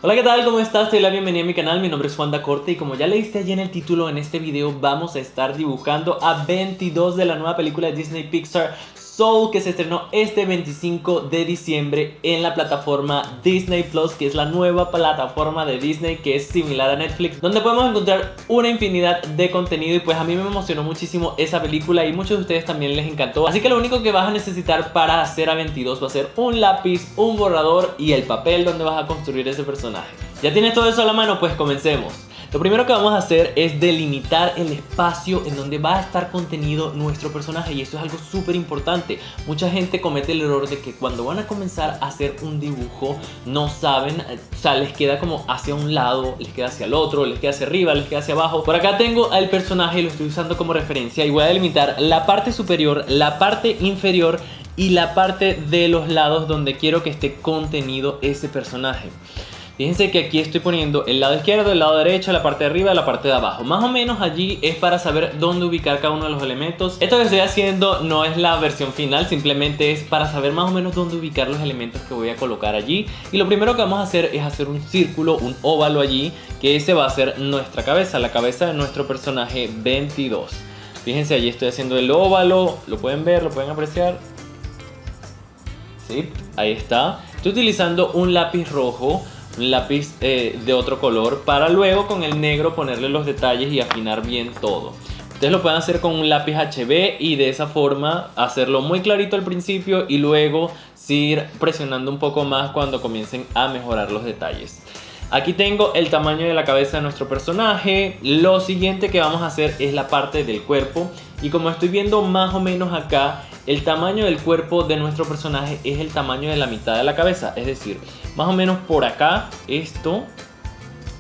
Hola, ¿qué tal? ¿Cómo estás? Te doy la bienvenida a mi canal, mi nombre es Juan Dacorte y como ya leíste allí en el título, en este video vamos a estar dibujando a 22 de la nueva película de Disney Pixar, Soul, que se estrenó este 25 de diciembre en la plataforma Disney Plus, que es la nueva plataforma de Disney que es similar a Netflix, donde podemos encontrar una infinidad de contenido y pues a mí me emocionó muchísimo esa película y muchos de ustedes también les encantó. Así que lo único que vas a necesitar para hacer a 22 va a ser un lápiz, un borrador y el papel donde vas a construir ese personaje. ¿Ya tienes todo eso a la mano? Pues comencemos. Lo primero que vamos a hacer es delimitar el espacio en donde va a estar contenido nuestro personaje, y esto es algo súper importante. Mucha gente comete el error de que cuando van a comenzar a hacer un dibujo no saben, o sea, les queda como hacia un lado, les queda hacia el otro, les queda hacia arriba, les queda hacia abajo. Por acá tengo al personaje y lo estoy usando como referencia y voy a delimitar la parte superior, la parte inferior y la parte de los lados donde quiero que esté contenido ese personaje. Fíjense que aquí estoy poniendo el lado izquierdo, el lado derecho, la parte de arriba y la parte de abajo. Más o menos allí es para saber dónde ubicar cada uno de los elementos. Esto que estoy haciendo no es la versión final, simplemente es para saber más o menos dónde ubicar los elementos que voy a colocar allí. Y lo primero que vamos a hacer es hacer un círculo, un óvalo allí, que ese va a ser nuestra cabeza, la cabeza de nuestro personaje 22. Fíjense, allí estoy haciendo el óvalo, lo pueden ver, lo pueden apreciar. Sí, ahí está. Estoy utilizando un lápiz rojo, un lápiz de otro color, para luego con el negro ponerle los detalles y afinar bien todo. Ustedes lo pueden hacer con un lápiz HB y de esa forma hacerlo muy clarito al principio y luego ir presionando un poco más cuando comiencen a mejorar los detalles. Aquí tengo el tamaño de la cabeza de nuestro personaje. Lo siguiente que vamos a hacer es la parte del cuerpo, y como estoy viendo más o menos acá, el tamaño del cuerpo de nuestro personaje es el tamaño de la mitad de la cabeza, es decir, más o menos por acá, esto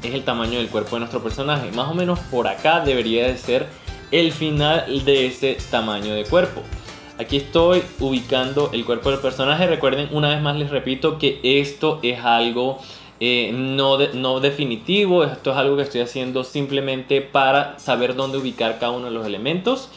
es el tamaño del cuerpo de nuestro personaje. Más o menos por acá debería de ser el final de ese tamaño de cuerpo. Aquí estoy ubicando el cuerpo del personaje. Recuerden, una vez más les repito que esto es algo no definitivo. Esto es algo que estoy haciendo simplemente para saber dónde ubicar cada uno de los elementos.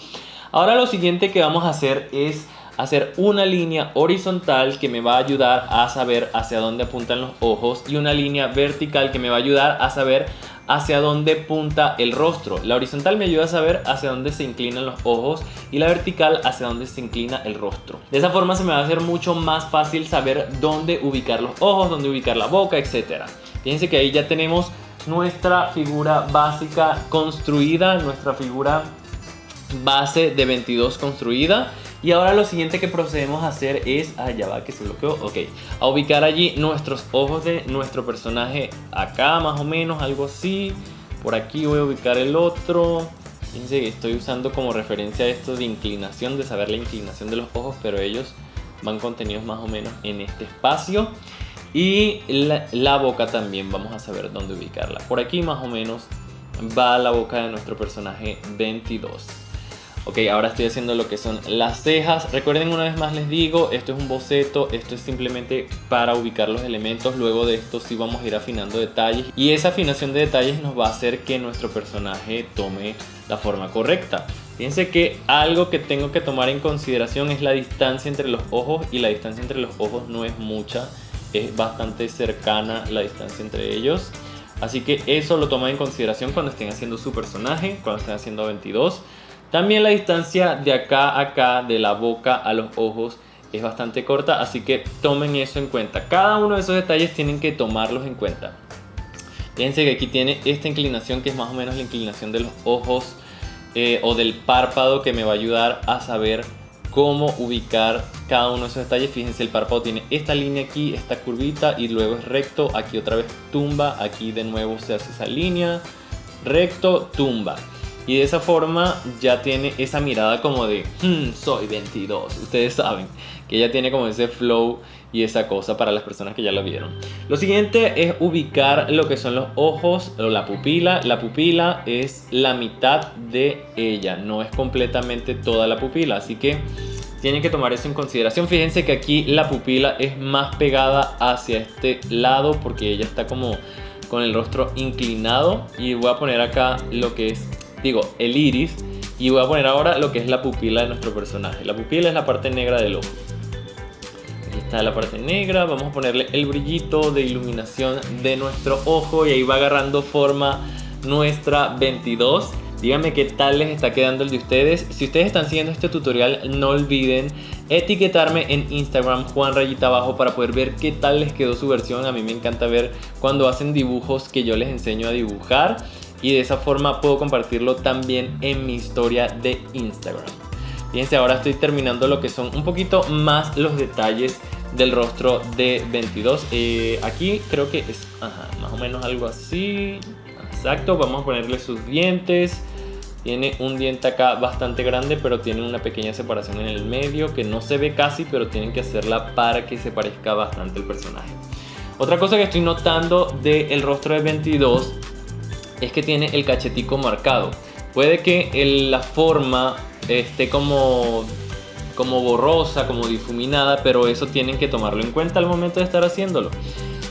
Ahora lo siguiente que vamos a hacer es hacer una línea horizontal que me va a ayudar a saber hacia dónde apuntan los ojos, y una línea vertical que me va a ayudar a saber hacia dónde punta el rostro. La horizontal me ayuda a saber hacia dónde se inclinan los ojos y la vertical hacia dónde se inclina el rostro. De esa forma se me va a hacer mucho más fácil saber dónde ubicar los ojos, dónde ubicar la boca, etc. Fíjense que ahí ya tenemos nuestra figura básica construida, nuestra figura base de 22 construida. Y ahora lo siguiente que procedemos a hacer es, ya va que se bloqueó, ok, a ubicar allí nuestros ojos de nuestro personaje acá, más o menos, algo así. Por aquí voy a ubicar el otro. Fíjense que estoy usando como referencia esto de inclinación, de saber la inclinación de los ojos, pero ellos van contenidos más o menos en este espacio. Y la boca también vamos a saber dónde ubicarla. Por aquí más o menos va la boca de nuestro personaje 22. Ok, ahora estoy haciendo lo que son las cejas. Recuerden, una vez más les digo, esto es un boceto, esto es simplemente para ubicar los elementos. Luego de esto sí vamos a ir afinando detalles, y esa afinación de detalles nos va a hacer que nuestro personaje tome la forma correcta. Fíjense que algo que tengo que tomar en consideración es la distancia entre los ojos, y la distancia entre los ojos no es mucha, es bastante cercana la distancia entre ellos. Así que eso lo toman en consideración cuando estén haciendo su personaje, cuando estén haciendo 22. También la distancia de acá a acá, de la boca a los ojos, es bastante corta, así que tomen eso en cuenta. Cada uno de esos detalles tienen que tomarlos en cuenta. Fíjense que aquí tiene esta inclinación, que es más o menos la inclinación de los ojos o del párpado, que me va a ayudar a saber cómo ubicar cada uno de esos detalles. Fíjense, el párpado tiene esta línea aquí, esta curvita, y luego es recto. Aquí otra vez tumba, aquí de nuevo se hace esa línea, recto, tumba. Y de esa forma ya tiene esa mirada como de soy 22. Ustedes saben que ya tiene como ese flow y esa cosa para las personas que ya lo vieron. Lo siguiente es ubicar lo que son los ojos o la pupila. La pupila es la mitad de ella, no es completamente toda la pupila, así que tienen que tomar eso en consideración. Fíjense que aquí la pupila es más pegada hacia este lado porque ella está como con el rostro inclinado. Y voy a poner acá lo que es, el iris, y voy a poner ahora lo que es la pupila de nuestro personaje. La pupila es la parte negra del ojo. Aquí está la parte negra. Vamos a ponerle el brillito de iluminación de nuestro ojo y ahí va agarrando forma nuestra 22. Díganme qué tal les está quedando el de ustedes. Si ustedes están siguiendo este tutorial, no olviden etiquetarme en Instagram Juan_Abajo para poder ver qué tal les quedó su versión. A mí me encanta ver cuando hacen dibujos que yo les enseño a dibujar y de esa forma puedo compartirlo también en mi historia de Instagram. Fíjense, ahora estoy terminando lo que son un poquito más los detalles del rostro de 22. Aquí creo que es más o menos algo así. Exacto, vamos a ponerle sus dientes. Tiene un diente acá bastante grande, pero tiene una pequeña separación en el medio que no se ve casi, pero tienen que hacerla para que se parezca bastante el personaje. Otra cosa que estoy notando del rostro de 22 es que tiene el cachetico marcado. Puede que la forma esté como borrosa, como difuminada, pero eso tienen que tomarlo en cuenta al momento de estar haciéndolo.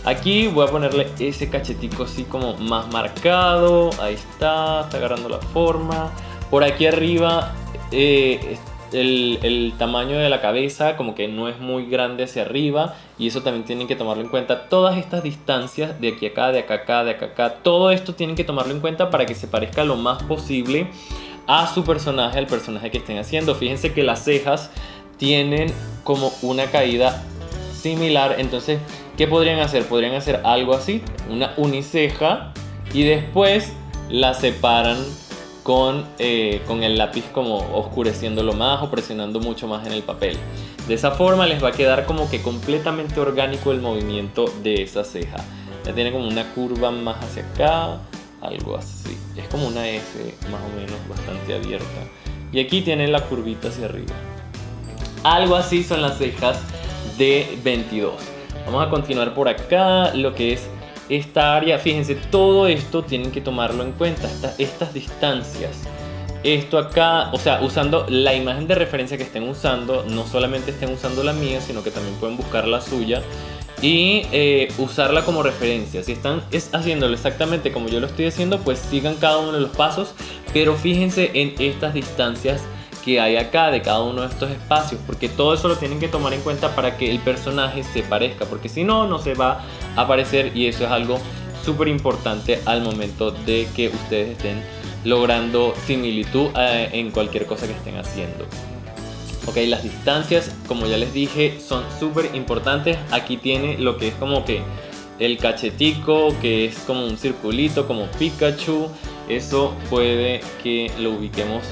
Aquí voy a ponerle ese cachetico así como más marcado. Ahí está agarrando la forma. Por aquí arriba el tamaño de la cabeza como que no es muy grande hacia arriba, y eso también tienen que tomarlo en cuenta. Todas estas distancias de aquí a acá, de acá a acá, de acá a acá, todo esto tienen que tomarlo en cuenta para que se parezca lo más posible a su personaje, al personaje que estén haciendo. Fíjense que las cejas tienen como una caída similar, entonces ¿qué podrían hacer? Podrían hacer algo así, una uniceja, y después la separan con el lápiz como oscureciéndolo más o presionando mucho más en el papel. De esa forma les va a quedar como que completamente orgánico el movimiento de esa ceja. Ya tiene como una curva más hacia acá, algo así. Es como una S más o menos bastante abierta. Y aquí tiene la curvita hacia arriba. Algo así son las cejas de 22. Vamos a continuar por acá, lo que es esta área. Fíjense, todo esto tienen que tomarlo en cuenta, estas distancias. Esto acá, o sea, usando la imagen de referencia que estén usando, no solamente estén usando la mía, sino que también pueden buscar la suya y usarla como referencia. Si están haciéndolo exactamente como yo lo estoy haciendo, pues sigan cada uno de los pasos, pero fíjense en estas distancias que hay acá de cada uno de estos espacios, porque todo eso lo tienen que tomar en cuenta para que el personaje se parezca, porque si no, no se va a parecer, y eso es algo súper importante al momento de que ustedes estén logrando similitud en cualquier cosa que estén haciendo. Ok, las distancias, como ya les dije, son súper importantes. Aquí tiene lo que es como que el cachetico, que es como un circulito, como Pikachu. Eso puede que lo ubiquemos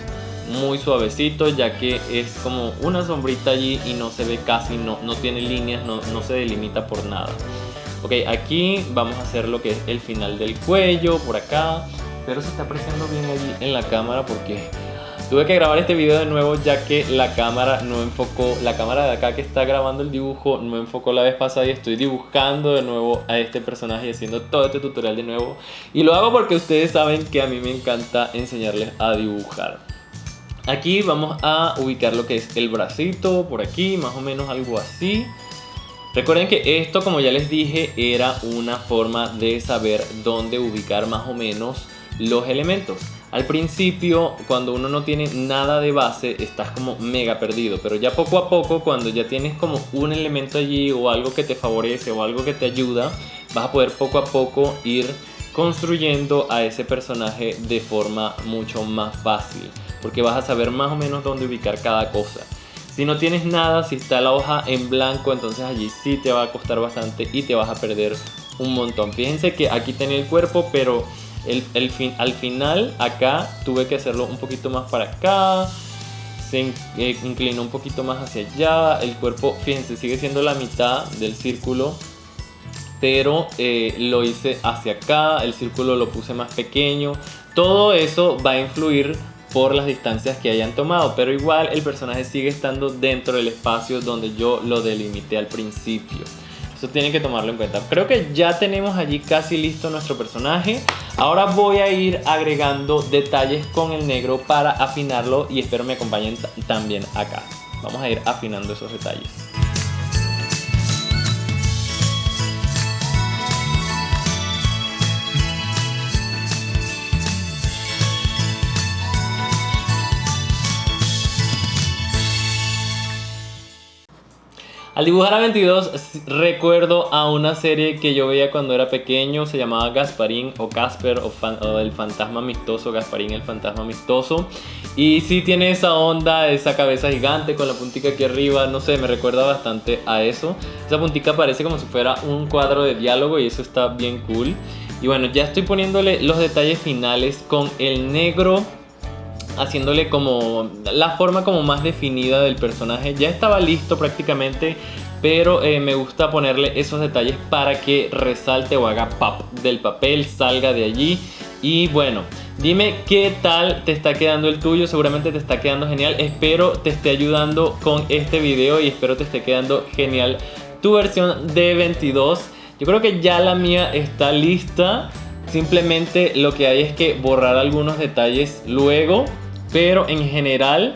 muy suavecito, ya que es como una sombrita allí y no se ve casi, no tiene líneas, no se delimita por nada. Ok, aquí vamos a hacer lo que es el final del cuello, por acá, pero se está apreciando bien allí en la cámara porque tuve que grabar este video de nuevo, ya que la cámara no enfocó, la cámara de acá que está grabando el dibujo no enfocó la vez pasada, y estoy dibujando de nuevo a este personaje y haciendo todo este tutorial de nuevo, y lo hago porque ustedes saben que a mí me encanta enseñarles a dibujar. Aquí vamos a ubicar lo que es el bracito, por aquí, más o menos algo así. Recuerden que esto, como ya les dije, era una forma de saber dónde ubicar más o menos los elementos. Al principio, cuando uno no tiene nada de base, estás como mega perdido, pero ya poco a poco, cuando ya tienes como un elemento allí o algo que te favorece o algo que te ayuda, vas a poder poco a poco ir construyendo a ese personaje de forma mucho más fácil, porque vas a saber más o menos dónde ubicar cada cosa. Si no tienes nada, si está la hoja en blanco, entonces allí sí te va a costar bastante y te vas a perder un montón. Fíjense que aquí tenía el cuerpo, pero al final acá tuve que hacerlo un poquito más para acá. Se inclinó un poquito más hacia allá. El cuerpo, fíjense, sigue siendo la mitad del círculo, pero lo hice hacia acá. El círculo lo puse más pequeño. Todo eso va a influir por las distancias que hayan tomado, pero igual el personaje sigue estando dentro del espacio donde yo lo delimité al principio. Eso tienen que tomarlo en cuenta. Creo que ya tenemos allí casi listo nuestro personaje. Ahora voy a ir agregando detalles con el negro para afinarlo, y espero me acompañen también acá. Vamos a ir afinando esos detalles. Al dibujar a 22 recuerdo a una serie que yo veía cuando era pequeño, se llamaba Gasparín o Casper o el fantasma amistoso, Gasparín el fantasma amistoso. Y sí tiene esa onda, esa cabeza gigante con la puntica aquí arriba, no sé, me recuerda bastante a eso. Esa puntica parece como si fuera un cuadro de diálogo y eso está bien cool. Y bueno, ya estoy poniéndole los detalles finales con el negro, haciéndole como la forma como más definida del personaje. Ya estaba listo prácticamente, pero me gusta ponerle esos detalles para que resalte o haga pop del papel, salga de allí. Y bueno, dime qué tal te está quedando el tuyo. Seguramente te está quedando genial. Espero te esté ayudando con este video y espero te esté quedando genial tu versión de 22. Yo creo que ya la mía está lista. Simplemente lo que hay es que borrar algunos detalles luego, pero en general,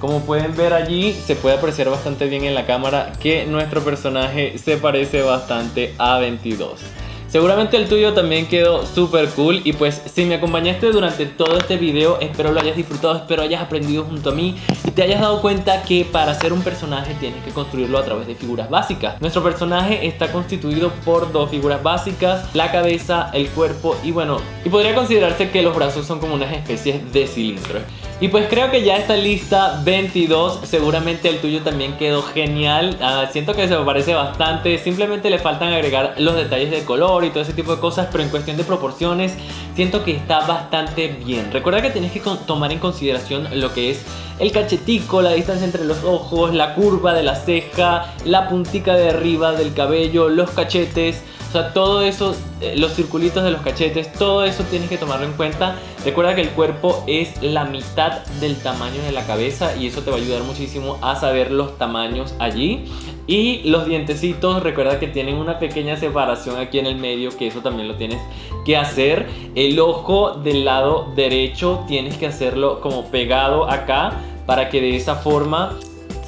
como pueden ver allí, se puede apreciar bastante bien en la cámara que nuestro personaje se parece bastante a 22. Seguramente el tuyo también quedó súper cool. Y pues si me acompañaste durante todo este video, espero lo hayas disfrutado, espero hayas aprendido junto a mí y te hayas dado cuenta que para ser un personaje tienes que construirlo a través de figuras básicas. Nuestro personaje está constituido por dos figuras básicas: la cabeza, el cuerpo y bueno, y podría considerarse que los brazos son como unas especies de cilindros. Y pues creo que ya está lista 22, seguramente el tuyo también quedó genial. Siento que se me parece bastante, simplemente le faltan agregar los detalles de color y todo ese tipo de cosas, pero en cuestión de proporciones siento que está bastante bien. Recuerda que tienes que tomar en consideración lo que es el cachetico, la distancia entre los ojos, la curva de la ceja, la puntica de arriba del cabello, los cachetes. O sea, todo eso, los circulitos de los cachetes, todo eso tienes que tomarlo en cuenta. Recuerda que el cuerpo es la mitad del tamaño de la cabeza y eso te va a ayudar muchísimo a saber los tamaños allí. Y los dientecitos, recuerda que tienen una pequeña separación aquí en el medio, que eso también lo tienes que hacer. El ojo del lado derecho tienes que hacerlo como pegado acá para que de esa forma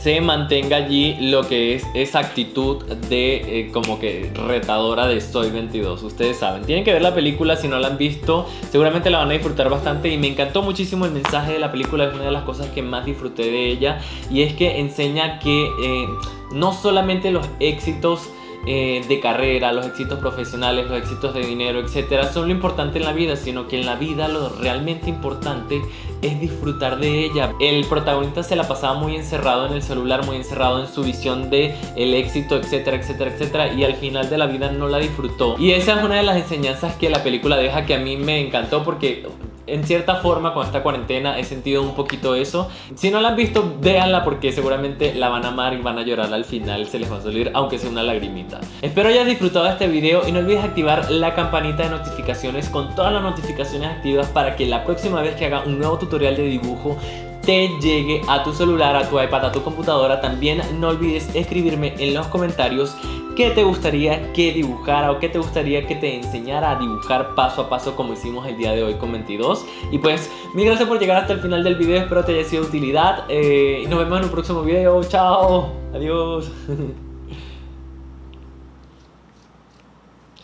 se mantenga allí lo que es esa actitud de como que retadora de Soy 22. Ustedes saben, tienen que ver la película si no la han visto, seguramente la van a disfrutar bastante y me encantó muchísimo el mensaje de la película. Es una de las cosas que más disfruté de ella y es que enseña que no solamente los éxitos de carrera, los éxitos profesionales, los éxitos de dinero, etcétera, son lo importante en la vida, sino que en la vida lo realmente importante es disfrutar de ella. El protagonista se la pasaba muy encerrado en el celular, muy encerrado en su visión de el éxito, etcétera, etcétera, etcétera, y al final de la vida no la disfrutó. Y esa es una de las enseñanzas que la película deja, que a mí me encantó porque en cierta forma con esta cuarentena he sentido un poquito eso. Si no la han visto, véanla porque seguramente la van a amar y van a llorar al final, se les va a salir aunque sea una lagrimita. Espero hayas disfrutado de este video y no olvides activar la campanita de notificaciones con todas las notificaciones activas para que la próxima vez que haga un nuevo tutorial de dibujo te llegue a tu celular, a tu iPad, a tu computadora. También no olvides escribirme en los comentarios qué te gustaría que dibujara o qué te gustaría que te enseñara a dibujar paso a paso como hicimos el día de hoy con 22. Y pues mil gracias por llegar hasta el final del video, espero te haya sido de utilidad y nos vemos en un próximo video. Chao, adiós.